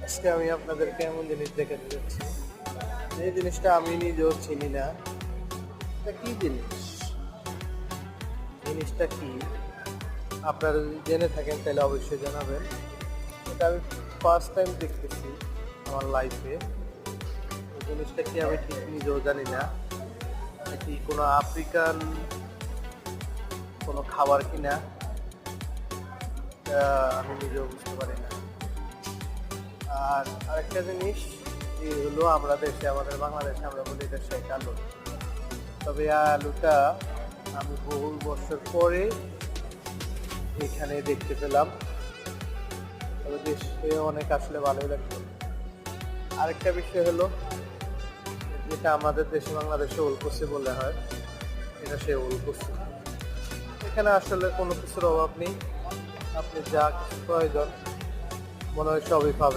আজকে আমি আপনাদেরকে এমন জিনিস দেখাতে যাচ্ছি, এই জিনিসটা আমি নিজেও চিনি না। এটা কি জিনিস? জিনিসটা কি? আপনারা যদি জেনে থাকেন তাহলে অবশ্যই জানাবেন। এটা আমি ফার্স্ট টাইম দেখতেছি আমার লাইফে। এই জিনিসটা কি আমি ঠিক নিজেও জানি না। এটা কি কোনো আফ্রিকান কোনো খাবার কিনা, এটা আমি নিজেও বুঝতে পারি না। আর আরেকটা জিনিস এই হলো, আমরা দেশে, আমাদের বাংলাদেশে আমরা বলি এটা শেখ আলু। তবে এই আলুটা আমি বহু বছর পরে এখানে দেখতে পেলাম। তবে দেশে অনেক আসলে ভালোই লাগলো। আরেকটা বিষয় হলো, যেটা আমাদের দেশে বাংলাদেশে ওলকসি বলে হয়, এটা সে ওলকসি। এখানে আসলে কোনো কিছুর অভাব নেই, আপনি যা কিছু প্রয়োজন মনে হয় সবই পাবেন।